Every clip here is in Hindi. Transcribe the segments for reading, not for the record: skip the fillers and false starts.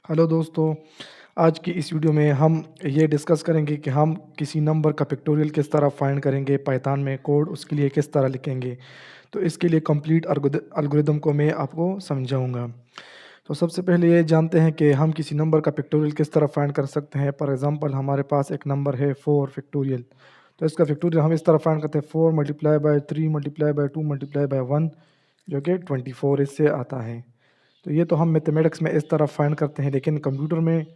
हेलो दोस्तों, आज की इस वीडियो में हम ये डिस्कस करेंगे कि हम किसी नंबर का फैक्टोरियल किस तरह फाइंड करेंगे, पाइथन में कोड उसके लिए किस तरह लिखेंगे। तो इसके लिए कंप्लीट एल्गोरिदम को मैं आपको समझाऊंगा। तो सबसे पहले ये जानते हैं कि हम किसी नंबर का फैक्टोरियल किस तरह फाइंड कर सकते हैं। फॉर एग्जांपल हमारे पास एक नंबर है 4 फैक्टोरियल। तो इसका फैक्टोरियल हम इस तरह फाइंड करते हैं 4 multiply by 3 multiply by 2 multiply by 1 जो कि 24 इससे आता है। तो ये तो हम मैथमेटिक्स में इस तरह फाइंड करते हैं, लेकिन कंप्यूटर में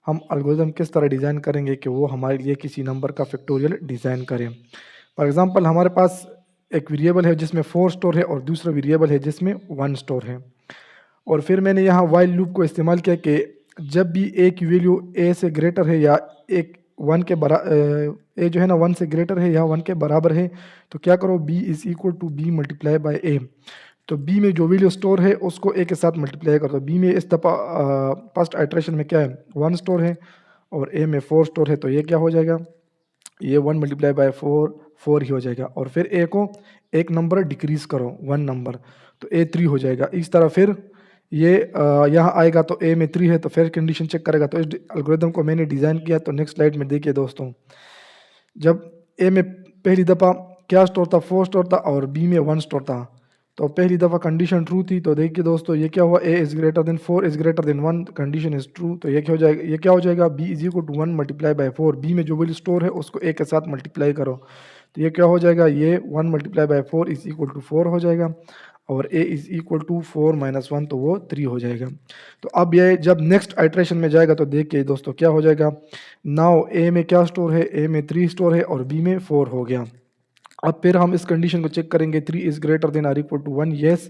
हम एल्गोरिदम किस तरह डिज़ाइन करेंगे कि वो हमारे लिए किसी नंबर का फैक्टोरियल डिज़ाइन करें। फॉर एग्जांपल हमारे पास एक वेरिएबल है जिसमें 4 स्टोर है और दूसरा वेरिएबल है जिसमें 1 स्टोर है। और फिर मैंने यहाँ वाइल लूप को इस्तेमाल किया कि जब भी ए की वैल्यू ए से ग्रेटर है या एक वन के बरा ए जो है ना 1 से ग्रेटर है या 1 के बराबर है, तो क्या करो B is equal to B multiply by A. तो बी में जो वैल्यू स्टोर है उसको ए के साथ मल्टीप्लाई कर दो। बी में इस दफ़ा फर्स्ट आइट्रेशन में क्या है 1 स्टोर है और ए में 4 स्टोर है, तो ये क्या हो जाएगा, ये 1 मल्टीप्लाई बाय 4 4 ही हो जाएगा। और फिर ए को एक नंबर डिक्रीज करो 1 नंबर, तो ए 3 हो जाएगा। इस तरह फिर ये यहाँ आएगा तो ए में 3 है तो फिर कंडीशन चेक करेगा। तो इस एल्गोरिदम को मैंने डिज़ाइन किया। तो नेक्स्ट स्लाइड में देखिए दोस्तों, जब ए में पहली दफ़ा क्या स्टोर था 4 स्टोर था और बी में 1 स्टोर था, तो पहली दफ़ा कंडीशन ट्रू थी। तो देखिए दोस्तों ये क्या हुआ, A is greater than 4 is greater than 1, condition is true. तो ये क्या हो जाएगा B is equal to 1 multiply by 4। B में जो वैल्यू स्टोर है उसको ए के साथ मल्टीप्लाई करो, तो ये क्या हो जाएगा, ये 1 multiply by 4 is equal to 4 हो जाएगा। और A is equal to 4 minus 1 तो वो 3 हो जाएगा। तो अब ये जब नेक्स्ट आइट्रेशन में जाएगा तो देखिए दोस्तों क्या हो जाएगा, नाउ ए में क्या स्टोर है, ए में 3 स्टोर है और बी में 4 हो गया। अब फिर हम इस कंडीशन को चेक करेंगे 3 is greater than or equal to 1, yes.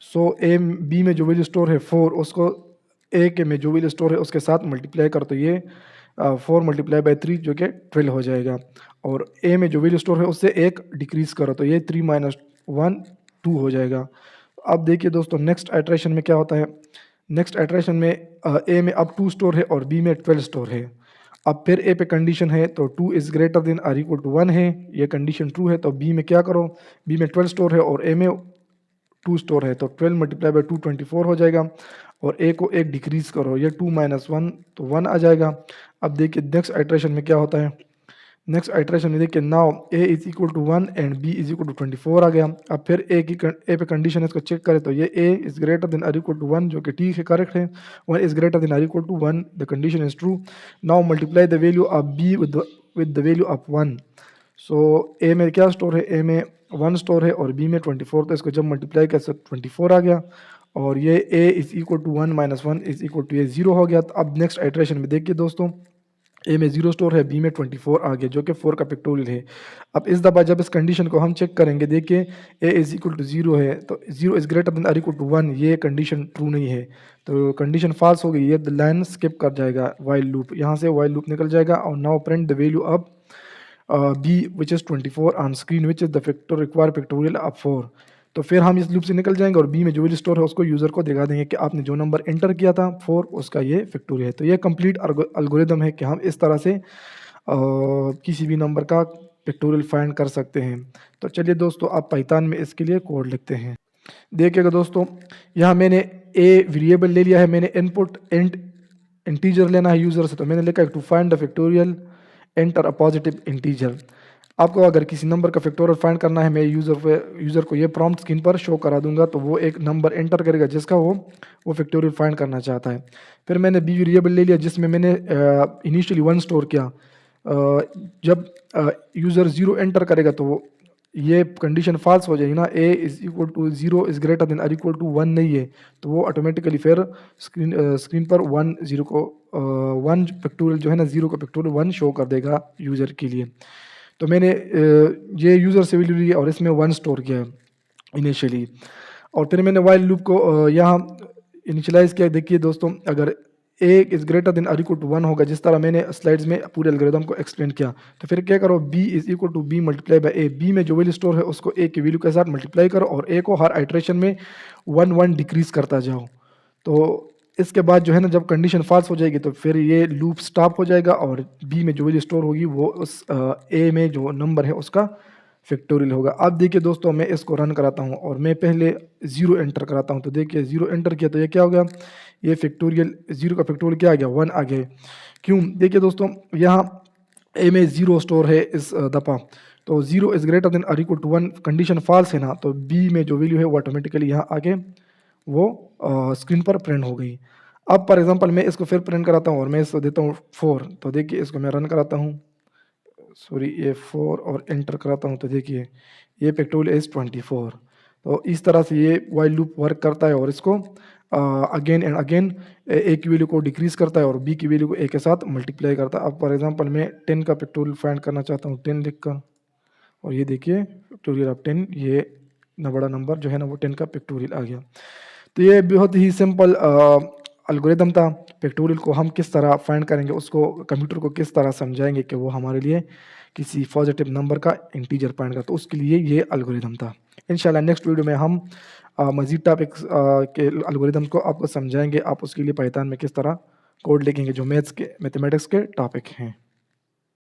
So A B में जो वैल्यू स्टोर है 4 उसको ए के में जो वैल्यू स्टोर है उसके साथ मल्टीप्लाई कर, तो ये 4 मल्टीप्लाई बाई 3 जो कि 12 हो जाएगा। और ए में जो वैल्यू स्टोर है उससे एक डिक्रीज करो, तो ये 3 माइनस 1 2 हो जाएगा। अब देखिए दोस्तों नेक्स्ट आइट्रेशन में क्या होता है, नेक्स्ट आइट्रेशन में ए में अब 2 स्टोर है और बी में 12 स्टोर है। अब फिर ए पे कंडीशन है तो 2 is greater than or equal to 1 है, ये कंडीशन ट्रू है। तो बी में क्या करो, बी में 12 स्टोर है और ए में 2 स्टोर है, तो 12 मल्टीप्लाई बाई 2 24 हो जाएगा। और ए को एक डिक्रीज करो, ये 2 माइनस 1 तो 1 आ जाएगा। अब देखिए नेक्स्ट आइट्रेशन में क्या होता है, नेक्स्ट आइट्रेशन में देखिए now A is equal to 1 and B is equal to 24 आ गया। अब फिर ए पे कंडीशन है इसको चेक करें, तो ये A is greater than or equal to 1 जो कि ठीक है, करेक्ट है। 1 is greater than or equal to 1, the condition is true. Now multiply the value of B with the value of 1। So A में क्या स्टोर है, ए में 1 स्टोर है और बी में 24, तो इसको जब मल्टीप्लाई कर सब 24 आ गया। और ये A is equal to 1 minus 1 is equal to ये 0 हो गया। तो अब नेक्स्ट आइट्रेशन में देखिए दोस्तों, ए में 0 स्टोर है, बी में 24 आ गया जो कि 4 का फैक्टोरियल है। अब इस दफ़ा जब इस कंडीशन को हम चेक करेंगे, देखिए ए इज इक्वल टू 0 है तो 0 is greater than or equal to 1, ये कंडीशन ट्रू नहीं है, तो कंडीशन फॉल्स हो गई, ये लाइन स्किप कर जाएगा वाइल लूप, यहाँ से वाइल लूप निकल जाएगा। और now print the value of B which is 24 on screen which is the factor require factorial of 4। तो फिर हम इस लूप से निकल जाएंगे और बी में जो वैल्यू स्टोर है उसको यूज़र को दिखा देंगे कि आपने जो नंबर एंटर किया था 4 उसका ये फैक्टोरियल है। तो ये कंप्लीट एल्गोरिदम है कि हम इस तरह से किसी भी नंबर का फैक्टोरियल फाइंड कर सकते हैं। तो चलिए दोस्तों आप पाइथन में इसके लिए कोड लिखते हैं। देखिएगा दोस्तों, यहाँ मैंने ए वेरिएबल ले लिया है, मैंने इनपुट इंटीजर लेना है यूज़र से, तो मैंने लिखा है to find the factorial enter a positive integer. आपको अगर किसी नंबर का फैक्टोरियल फाइंड करना है, मैं यूज़र को ये प्रॉम्प्ट स्क्रीन पर शो करा दूंगा, तो वो एक नंबर एंटर करेगा जिसका वो फैक्टोरियल फाइंड करना चाहता है। फिर मैंने बी वेरिएबल ले लिया जिसमें मैंने इनिशियली 1 स्टोर किया। जब यूज़र 0 एंटर करेगा तो ये कंडीशन फॉल्स हो जाएगी ना, A is equal to 0 is greater than or equal to 1 नहीं है, तो वो ऑटोमेटिकली फिर स्क्रीन पर 1 0 को 1 फैक्टोरियल जो है ना 0 का फैक्टोरियल 1 शो कर देगा यूज़र के लिए। तो मैंने ये यूज़र से वैल्यू ली और इसमें 1 स्टोर किया है इनिशियली। और फिर मैंने वाइल लूप को यहाँ इनिशियलाइज किया। देखिए दोस्तों, अगर A is greater than or equal to 1 होगा, जिस तरह मैंने स्लाइड्स में पूरे एल्गोरिदम को एक्सप्लेन किया, तो फिर क्या करो, B is equal to B multiply by A. B में जो वैल्यू स्टोर है उसको ए की वैल्यू के साथ मल्टीप्लाई करो और ए को हर आइट्रेशन में 1 1 डिक्रीज करता जाओ। तो इसके बाद जो है ना, जब कंडीशन फॉल्स हो जाएगी तो फिर ये लूप स्टॉप हो जाएगा और बी में जो वैल्यू स्टोर होगी वो उस ए में जो नंबर है उसका फैक्टोरियल होगा। अब देखिए दोस्तों, मैं इसको रन कराता हूँ और मैं पहले 0 एंटर कराता हूँ, तो देखिए 0 एंटर किया तो ये क्या हो गया, ये फैक्टोरियल 0 का फैक्टोरियल क्या आ गया, 1 आ गया। क्यों? देखिए दोस्तों, यहाँ ए में 0 स्टोर है इस दफ़ा, तो 0 इज़ ग्रेटर देन और इक्वल टू 1 कंडीशन फ़ॉल्स है ना, तो बी में जो वैल्यू है वो ऑटोमेटिकली यहाँ आके वो स्क्रीन पर प्रिंट हो गई। अब फॉर एग्ज़ाम्पल मैं इसको फिर प्रिंट कराता हूँ और मैं इसको देता हूँ 4, तो देखिए इसको मैं रन कराता हूँ, सॉरी ये 4 और एंटर कराता हूँ, तो देखिए ये फैक्टोरियल इज़ 24। तो इस तरह से ये व्हाइल लूप वर्क करता है और इसको अगेन एंड अगेन ए की वैल्यू को डिक्रीज़ करता है और बी की वैल्यू को ए के साथ मल्टीप्लाई करता है। अब फॉर एग्ज़ाम्पल मैं 10 का फैक्टोरियल फाइंड करना चाहता हूँ, 10 लिखकर, और ये देखिए फैक्टोरियल ऑफ 10, ये इतना बड़ा नंबर जो है ना वो 10 का फैक्टोरियल आ गया। तो ये बहुत ही सिंपल एल्गोरिदम था। फैक्टोरियल को हम किस तरह फाइंड करेंगे, उसको कंप्यूटर को किस तरह समझाएँगे कि वो हमारे लिए किसी पॉजिटिव नंबर का इंटीजर फाइंड करे, तो उसके लिए ये एल्गोरिदम था। इंशाल्लाह नेक्स्ट वीडियो में हम मज़ीद टॉपिक्स के एल्गोरिदम को आपको समझाएँगे। आप उसके लिए पाइथन में किस तरह कोड लिखेंगे जो मैथ्स के मैथमेटिक्स के टॉपिक हैं।